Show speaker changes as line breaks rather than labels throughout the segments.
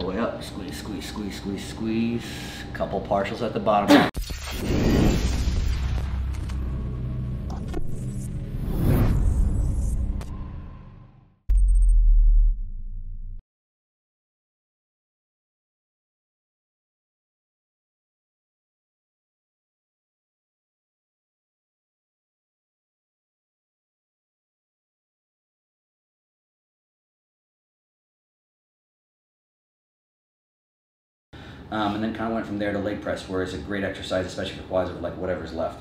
the way up. Squeeze, squeeze, squeeze, squeeze, squeeze. Couple partials at the bottom. And then kind of went from there to leg press, where it's a great exercise, especially for quads, of like whatever's left.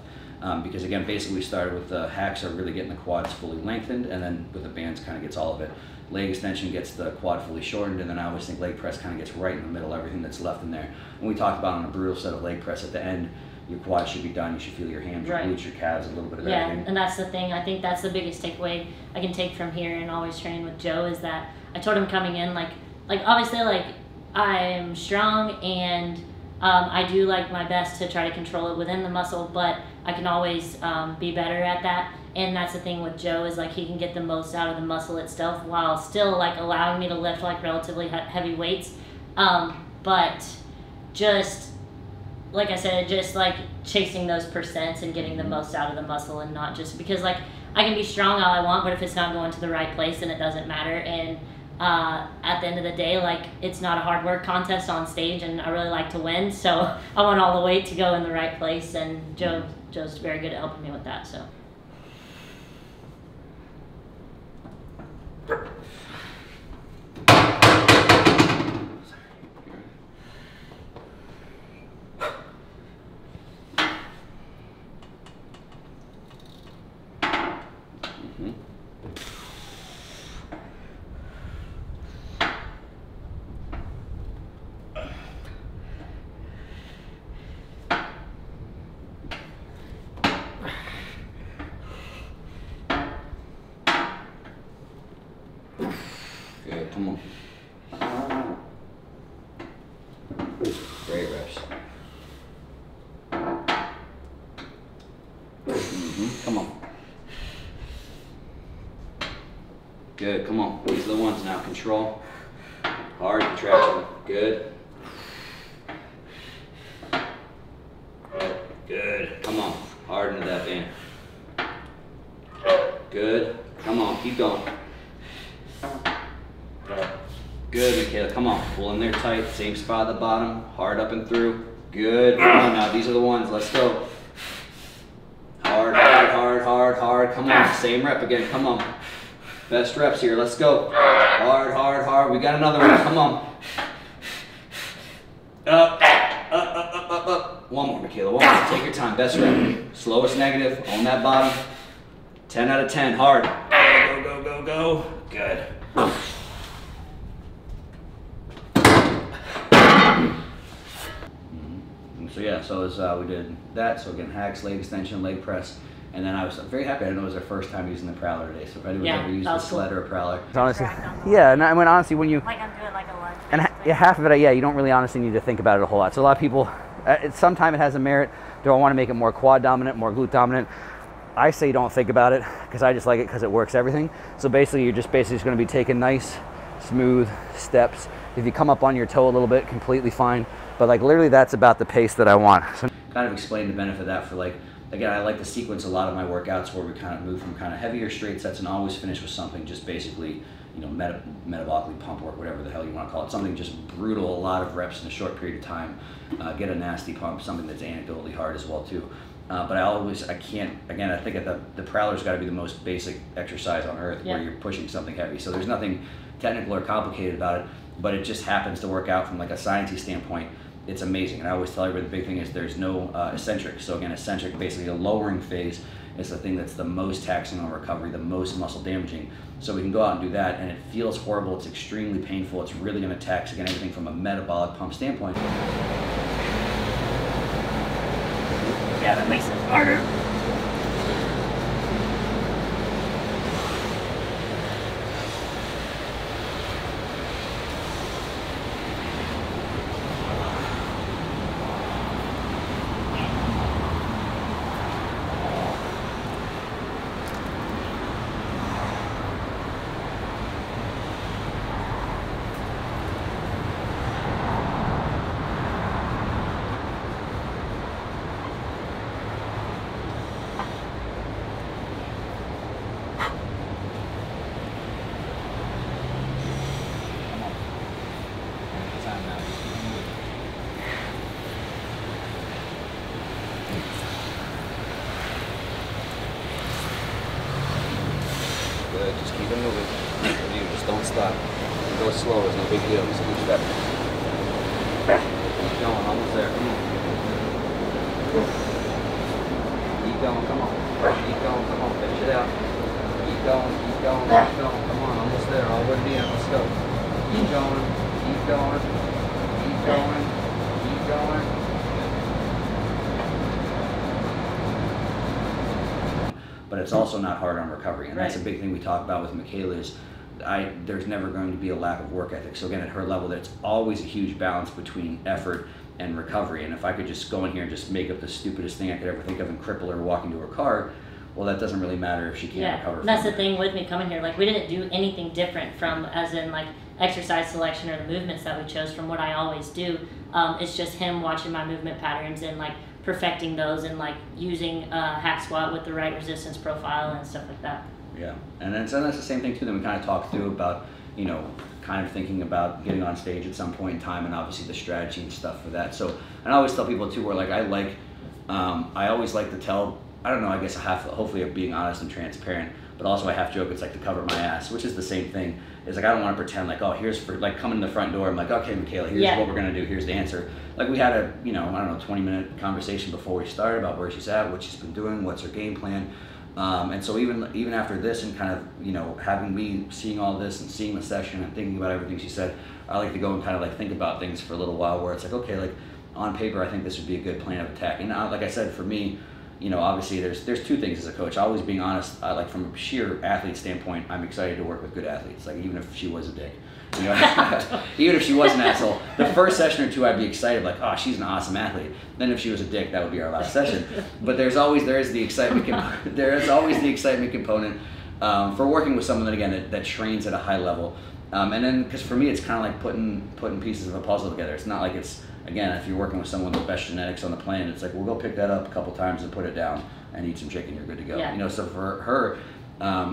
Because again, basically we started with the hacks are really getting the quads fully lengthened, and then with the bands kind of gets all of it. Leg extension gets the quad fully shortened, and then I always think leg press kind of gets right in the middle, everything that's left in there. And we talked about on a brutal set of leg press at the end, your quads should be done, you should feel your hams, your glutes, your calves, a little bit of everything.
Yeah, and that's the thing, I think that's the biggest takeaway I can take from here and always training with Joe, is that I told him coming in, like obviously like I'm strong and I do like my best to try to control it within the muscle, but I can always be better at that. And that's the thing with Joe, is like he can get the most out of the muscle itself while still like allowing me to lift like relatively heavy weights. But just like I said, just like chasing those percents and getting the most out of the muscle, and not just because like I can be strong all I want, but if it's not going to the right place, then it doesn't matter. And at the end of the day, like it's not a hard work contest on stage, and I really like to win, so I want all the weight to go in the right place, and Joe's very good at helping me with that. So
Good, come on. Great reps. Come on. Good, come on. These are the ones now. Control. Hard contraction. Good. Good. Come on. Hard into that band. Good. Come on. Keep going. Good, Michaela. Come on. Pull in there tight. Same spot at the bottom. Hard up and through. Good. Come on now. These are the ones. Let's go. Hard, hard, hard, hard, hard. Come on. Same rep again. Come on. Best reps here. Let's go. Hard, hard, hard. We got another one. Come on. Up, up, up, up, up, up. One more, Michaela. One more. Take your time. Best rep. Slowest negative on that bottom. 10 out of 10. Hard. Go, go, go, go. Good. So yeah, so as we did that, so again, hacks, leg extension, leg press, and then I was very happy. I didn't know it was our first time using the prowler today. So if anyone's ever used a sled or a prowler,
honestly, yeah, and I mean honestly, when you
like I'm doing like a lunge,
and half of it, yeah, you don't really honestly need to think about it a whole lot. So a lot of people, sometimes it has a merit. Do I want to make it more quad dominant, more glute dominant? I say don't think about it, because I just like it because it works everything. So basically, you're just going to be taking nice, smooth steps. If you come up on your toe a little bit, completely fine. But like literally that's about the pace that I want. So
kind of explain the benefit of that for like, again, I like to sequence a lot of my workouts where we kind of move from kind of heavier straight sets and always finish with something just basically, you know, metabolically pump work, whatever the hell you want to call it. Something just brutal, a lot of reps in a short period of time. Get a nasty pump, something that's anecdotally hard as well too. But I can't, again, I think the prowler's got to be the most basic exercise on earth where you're pushing something heavy. So there's nothing technical or complicated about it, but it just happens to work out from like a sciencey standpoint. It's amazing. And I always tell everybody the big thing is there's no eccentric. So again, eccentric, basically a lowering phase, is the thing that's the most taxing on recovery, the most muscle damaging. So we can go out and do that, and it feels horrible. It's extremely painful. It's really going to tax, again, everything from a metabolic pump standpoint.
yeah, that makes it harder.
slow is no big deal. Just keep stepping. Keep going, almost there. Come on. Keep going, come on. Keep going, come on. Finish it out. Keep going, keep going, keep going. Come on, almost there. All the way to the end. Let's go. Keep going, keep going, keep going, keep going. But it's also not hard on recovery, and that's a big thing we talk about with Michaela is there's never going to be a lack of work ethic. So again, at her level, there's always a huge balance between effort and recovery. And if I could just go in here and just make up the stupidest thing I could ever think of and cripple her walking to her car, well, that doesn't really matter if she can't recover from
that's
it.
the thing with me coming here. Like, we didn't do anything different from, as in, like, exercise selection or the movements that we chose from what I always do. It's just him watching my movement patterns and, like, perfecting those and, like, using hack squat with the right resistance profile and stuff like that.
Yeah, and that's the same thing, too, that we kind of talked through about, you know, kind of thinking about getting on stage at some point in time and obviously the strategy and stuff for that. So, and I always tell people, too, where, like, I always like to tell, I don't know, I guess I have to, hopefully I'm being honest and transparent, but also I half joke, it's like to cover my ass, which is the same thing. It's like I don't want to pretend like, oh, here's for, like, coming in the front door, I'm like, okay, Michaela, here's what we're going to do, here's the answer. Like, we had a, you know, I don't know, 20-minute conversation before we started about where she's at, what she's been doing, what's her game plan. And so even after this and kind of, you know, having me seeing all this and seeing the session and thinking about everything she said, I like to go and kind of like think about things for a little while where it's like, okay, like on paper, I think this would be a good plan of attack. And like I said, for me, you know, obviously there's two things as a coach. Always being honest, like from a sheer athlete standpoint, I'm excited to work with good athletes. Like even if she was a dick, you know, even if she was an asshole, the first session or two I'd be excited, like, oh, she's an awesome athlete. Then if she was a dick, that would be our last session. But there is the excitement. There is always the excitement component for working with someone that again that trains at a high level. And then because for me, it's kind of like putting pieces of a puzzle together. It's not like it's, again, if you're working with someone with the best genetics on the planet, it's like, we'll go pick that up a couple times and put it down and eat some chicken, you're good to go.
Yeah.
You know, so for her,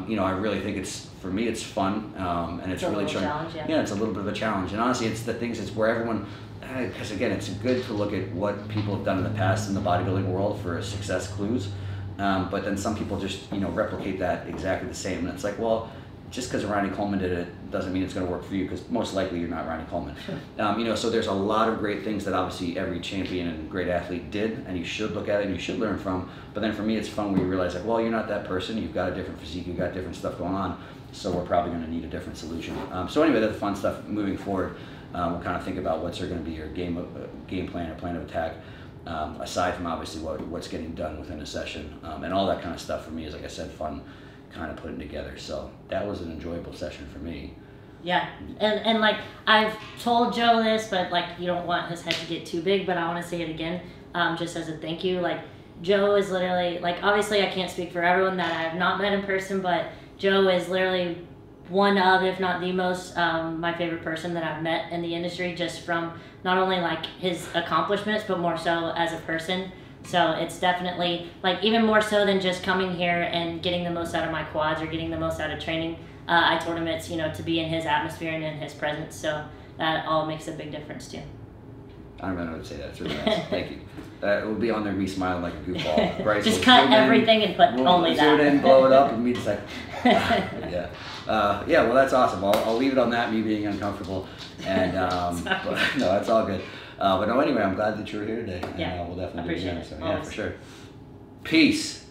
you know, I really think for me, it's fun, and it's really
challenge,
it's a little bit of a challenge. And honestly, it's the things, it's where everyone, because again, it's good to look at what people have done in the past in the bodybuilding world for success clues, but then some people just, you know, replicate that exactly the same. And it's like, well, just because Ronnie Coleman did it doesn't mean it's going to work for you, because most likely you're not Ronnie Coleman. You know, so there's a lot of great things that obviously every champion and great athlete did, and you should look at it and you should learn from. But then for me, it's fun when you realize, like, well, you're not that person. You've got a different physique. You've got different stuff going on. So we're probably going to need a different solution. So anyway, that's the fun stuff moving forward. We'll kind of think about what's going to be your game plan or plan of attack, aside from obviously what's getting done within a session, and all that kind of stuff for me is, like I said, fun kind of putting together. So that was an enjoyable session for me.
Yeah, and like I've told Joe this, but like you don't want his head to get too big, but I want to say it again, just as a thank you. Like Joe is literally, like, obviously I can't speak for everyone that I have not met in person, but Joe is literally one of, if not the most, my favorite person that I've met in the industry, just from not only like his accomplishments, but more so as a person. So it's definitely, like, even more so than just coming here and getting the most out of my quads or getting the most out of training. I told him it's, you know, to be in his atmosphere and in his presence. So that all makes a big difference too.
I don't know what to say. That's really nice. Thank you. It will be on there, me smiling like a goofball. Bryce
Just cut everything and put only that.
Zoom in, blow it up, and me just like, yeah. Yeah, well, that's awesome. I'll leave it on that, me being uncomfortable. And but, no, that's all good. But no, anyway, I'm glad that you were here today. And
Yeah,
we'll definitely do it again. So, yeah,
Always.
for sure. Peace.